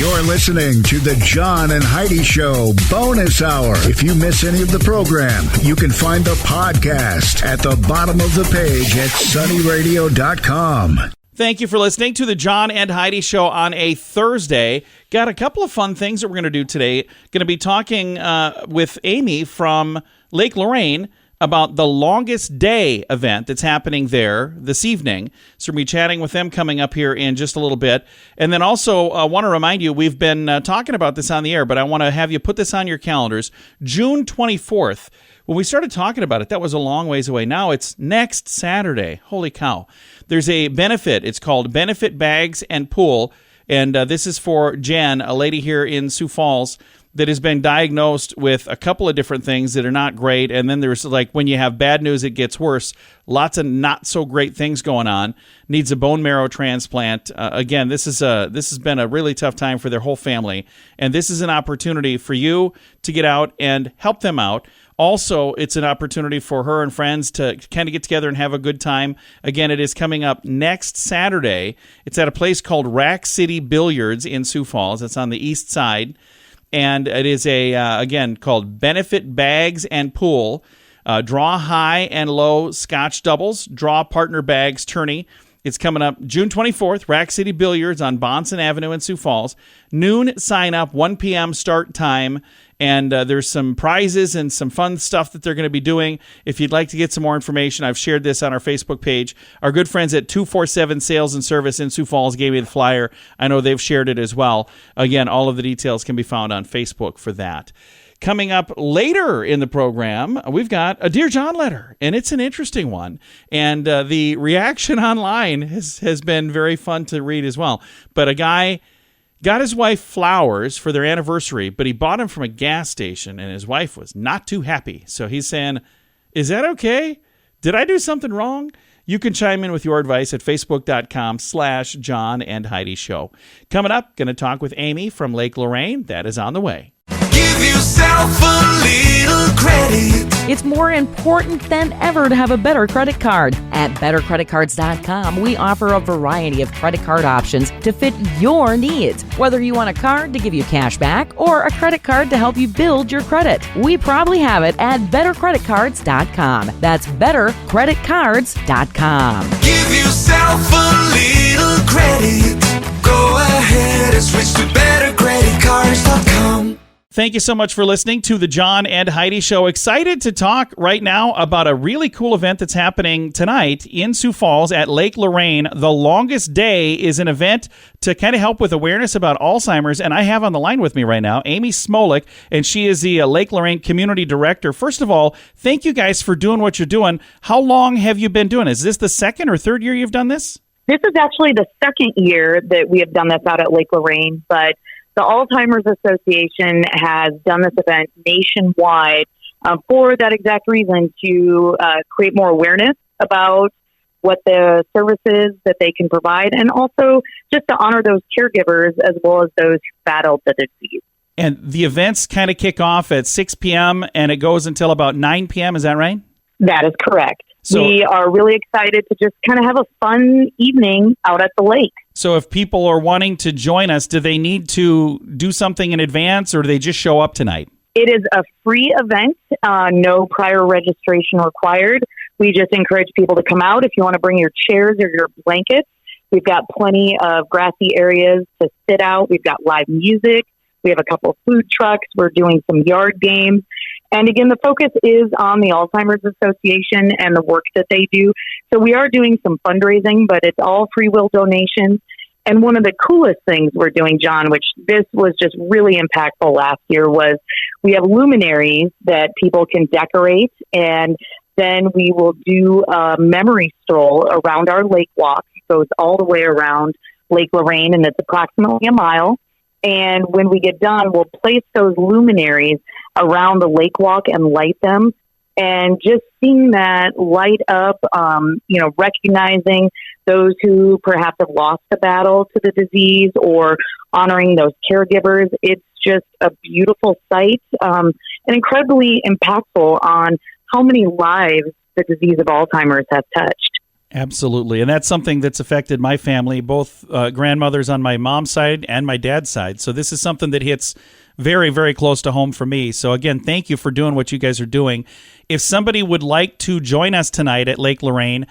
You're listening to the John and Heidi Show Bonus Hour. If you miss any of the program, you can find the podcast at the bottom of the page at sunnyradio.com. Thank you for listening to the John and Heidi Show on a Thursday. Got a couple of fun things that we're going to do today. Going to be talking with Amy from Lake Lorraine about the Longest Day event that's happening there this evening. So we'll be chatting with them coming up here in just a little bit. And then also want to remind you, we've been talking about this on the air, but I want to have you put this on your calendars. June 24th. When we started talking about it, that was a long ways away. Now it's next Saturday. Holy cow. There's a benefit. It's called Benefit Bags and Pool. And this is for Jen, a lady here in Sioux Falls that has been diagnosed with a couple of different things that are not great. And then there's like when you have bad news, it gets worse. Lots of not so great things going on. Needs a bone marrow transplant. Again, this has been a really tough time for their whole family. And this is an opportunity for you to get out and help them out. Also, it's an opportunity for her and friends to kind of get together and have a good time. Again, it is coming up next Saturday. It's at a place called Rack City Billiards in Sioux Falls. It's on the east side. And it is again, called Benefit Bags and Pool. Draw high and low scotch doubles. Draw partner bags tourney. It's coming up June 24th, Rack City Billiards on Bonson Avenue in Sioux Falls. Noon sign up, 1 p.m. start time. And there's some prizes and some fun stuff that they're going to be doing. If you'd like to get some more information, I've shared this on our Facebook page. Our good friends at 247 Sales and Service in Sioux Falls gave me the flyer. I know they've shared it as well. Again, all of the details can be found on Facebook for that. Coming up later in the program, we've got a Dear John letter, and it's an interesting one. And the reaction online has been very fun to read as well. But a guy got his wife flowers for their anniversary, but he bought them from a gas station, and his wife was not too happy. So he's saying, is that okay? Did I do something wrong? You can chime in with your advice at facebook.com/John and Heidi Show. Coming up, going to talk with Amy from Lake Lorraine. That is on the way. Give yourself a little credit. It's more important than ever to have a better credit card. At bettercreditcards.com, we offer a variety of credit card options to fit your needs. Whether you want a card to give you cash back or a credit card to help you build your credit, we probably have it at bettercreditcards.com. That's bettercreditcards.com. Give yourself a little credit. Go ahead and switch to bettercreditcards.com. Thank you so much for listening to the John and Heidi Show. Excited to talk right now about a really cool event that's happening tonight in Sioux Falls at Lake Lorraine. The Longest Day is an event to kind of help with awareness about Alzheimer's. And I have on the line with me right now Amy Smolik, and she is the Lake Lorraine Community Director. First of all, thank you guys for doing what you're doing. How long have you been doing? Is this the second or third year you've done this? This is actually the second year that we have done this out at Lake Lorraine, but the Alzheimer's Association has done this event nationwide for that exact reason, to create more awareness about what the services that they can provide, and also just to honor those caregivers as well as those who battled the disease. And the events kind of kick off at 6 p.m. and it goes until about 9 p.m. Is that right? That is correct. So, we are really excited to just kind of have a fun evening out at the lake. So if people are wanting to join us, do they need to do something in advance, or do they just show up tonight? It is a free event, no prior registration required. We just encourage people to come out. If you want to bring your chairs or your blankets, we've got plenty of grassy areas to sit out. We've got live music. We have a couple of food trucks. We're doing some yard games. And again, the focus is on the Alzheimer's Association and the work that they do. So we are doing some fundraising, but it's all free will donations. And one of the coolest things we're doing, John, which this was just really impactful last year, was we have luminaries that people can decorate. And then we will do a memory stroll around our lake walk. It goes all the way around Lake Lorraine, and it's approximately a mile. And when we get done, we'll place those luminaries around the lake walk and light them. And just seeing that light up, recognizing those who perhaps have lost the battle to the disease, or honoring those caregivers, it's just a beautiful sight, and incredibly impactful on how many lives the disease of Alzheimer's has touched. Absolutely. And that's something that's affected my family, both grandmothers on my mom's side and my dad's side. So this is something that hits very, very close to home for me. So again, thank you for doing what you guys are doing. If somebody would like to join us tonight at Lake Lorraine,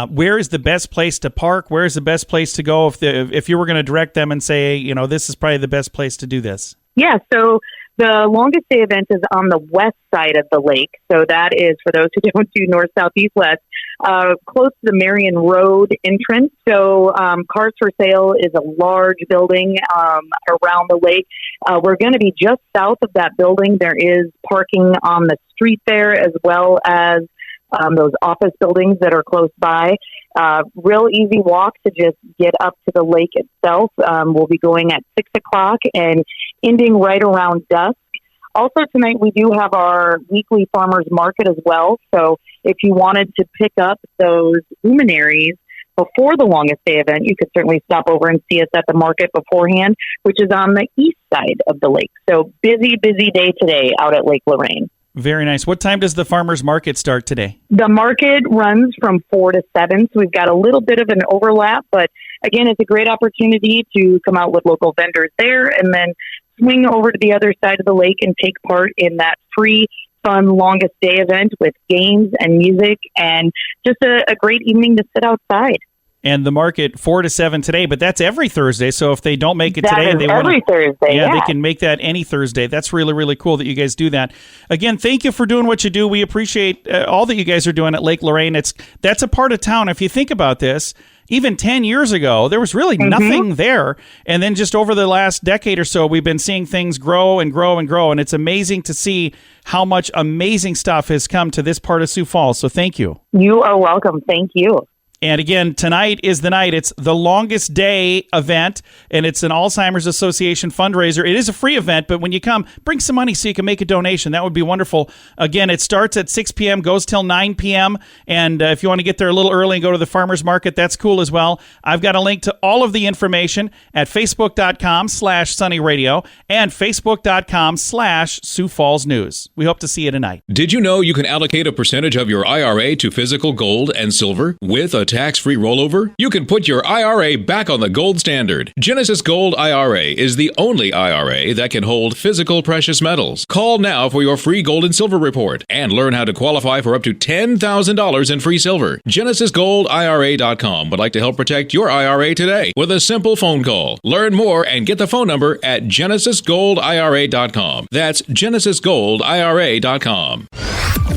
where is the best place to park? Where is the best place to go? If you were going to direct them and say, this is probably the best place to do this. Yeah, so the longest day event is on the west side of the lake. So that is, for those who don't do north, south, east, west, close to the Marion Road entrance. So Cars for Sale is a large building around the lake. We're going to be just south of that building. There is parking on the street there, as well as those office buildings that are close by. Real easy walk to just get up to the lake itself. We'll be going at 6 o'clock and ending right around dusk. Also tonight we do have our weekly farmers market as well. So if you wanted to pick up those luminaries before the longest day event, you could certainly stop over and see us at the market beforehand, which is on the east side of the lake. So busy day today out at Lake Lorraine. Very nice. What time does the farmers market start today? The market runs from 4 to 7, so we've got a little bit of an overlap, but again, it's a great opportunity to come out with local vendors there and then swing over to the other side of the lake and take part in that free, fun, longest day event with games and music and just a great evening to sit outside. And the market 4 to 7 today, but that's every Thursday. So if they don't make it today, they every Thursday. Yeah, they can make that any Thursday. That's really, really cool that you guys do that. Again, thank you for doing what you do. We appreciate all that you guys are doing at Lake Lorraine. That's a part of town. If you think about this, even 10 years ago, there was really nothing there. And then just over the last decade or so, we've been seeing things grow and grow and grow. And it's amazing to see how much amazing stuff has come to this part of Sioux Falls. So thank you. You are welcome. Thank you. And again, tonight is the night. It's the longest day event, and it's an Alzheimer's Association fundraiser. It is a free event, but when you come, bring some money so you can make a donation. That would be wonderful. Again, it starts at 6 p.m., goes till 9 p.m., and if you want to get there a little early and go to the farmer's market, that's cool as well. I've got a link to all of the information at facebook.com/sunnyradio and facebook.com/Sioux Falls News. We hope to see you tonight. Did you know you can allocate a percentage of your IRA to physical gold and silver with a tax-free rollover? You can put your IRA back on the gold standard. Genesis Gold IRA is the only IRA that can hold physical precious metals. Call now for your free gold and silver report and learn how to qualify for up to $10,000 in free silver. GenesisGoldIRA.com would like to help protect your IRA today with a simple phone call. Learn more and get the phone number at GenesisGoldIRA.com. That's GenesisGoldIRA.com.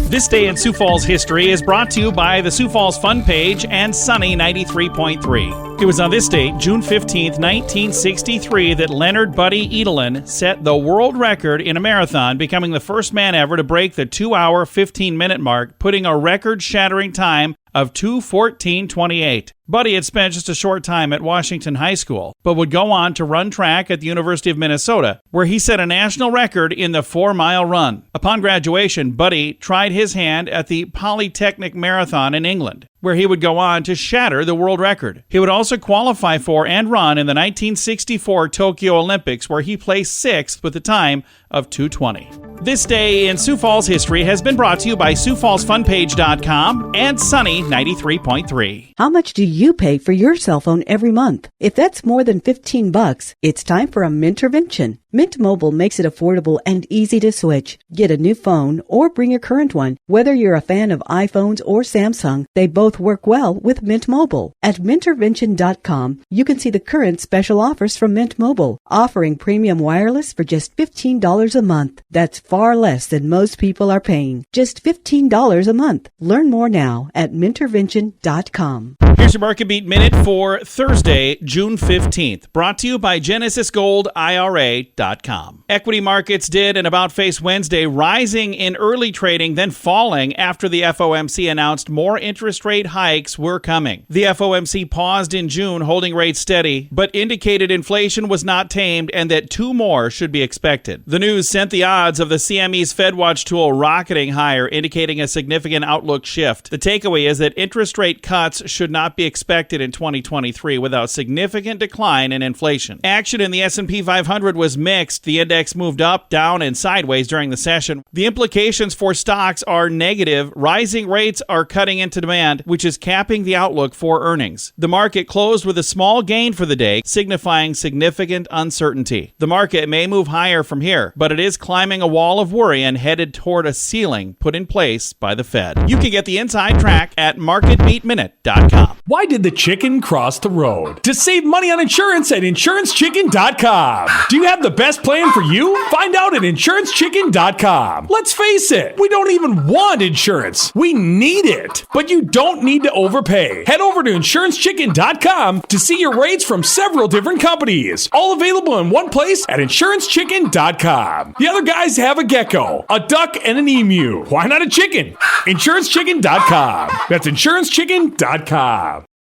This Day in Sioux Falls History is brought to you by the Sioux Falls Fun Page and Sunny 93.3. It was on this date, June 15th, 1963, that Leonard Buddy Edelin set the world record in a marathon, becoming the first man ever to break the 2-hour, 15-minute mark, putting a record-shattering time of 2:14:28. Buddy had spent just a short time at Washington High School, but would go on to run track at the University of Minnesota, where he set a national record in the 4-mile run. Upon graduation, Buddy tried his hand at the Polytechnic Marathon in England, where he would go on to shatter the world record. He would also qualify for and run in the 1964 Tokyo Olympics, where he placed 6th with a time of 2:20. This Day in Sioux Falls History has been brought to you by SiouxFallsFunPage.com and Sunny 93.3. How much do you pay for your cell phone every month? If that's more than $15, it's time for a Mintervention. Mint Mobile makes it affordable and easy to switch. Get a new phone or bring your current one. Whether you're a fan of iPhones or Samsung, they both work well with Mint Mobile. At Mintervention.com, you can see the current special offers from Mint Mobile, offering premium wireless for just $15 a month. That's far less than most people are paying. Just $15 a month. Learn more now at Mintervention.com. Here's your Market Beat Minute for Thursday, June 15th, brought to you by GenesisGoldIRA.com. Equity markets did an about-face Wednesday, rising in early trading, then falling after the FOMC announced more interest rate hikes were coming. The FOMC paused in June, holding rates steady, but indicated inflation was not tamed and that 2 more should be expected. The news sent the odds of the CME's FedWatch tool rocketing higher, indicating a significant outlook shift. The takeaway is that interest rate cuts should not be expected in 2023 without significant decline in inflation. Action in the S&P 500 was mixed mixed. The index moved up, down, and sideways during the session. The implications for stocks are negative. Rising rates are cutting into demand, which is capping the outlook for earnings. The market closed with a small gain for the day, signifying significant uncertainty. The market may move higher from here, but it is climbing a wall of worry and headed toward a ceiling put in place by the Fed. You can get the inside track at marketbeatminute.com. Why did the chicken cross the road? To save money on insurance at insurancechicken.com. Do you have the best plan for you? Find out at insurancechicken.com. Let's face it, we don't even want insurance. We need it. But you don't need to overpay. Head over to insurancechicken.com to see your rates from several different companies. All available in one place at insurancechicken.com. The other guys have a gecko, a duck, and an emu. Why not a chicken? Insurancechicken.com. That's insurancechicken.com.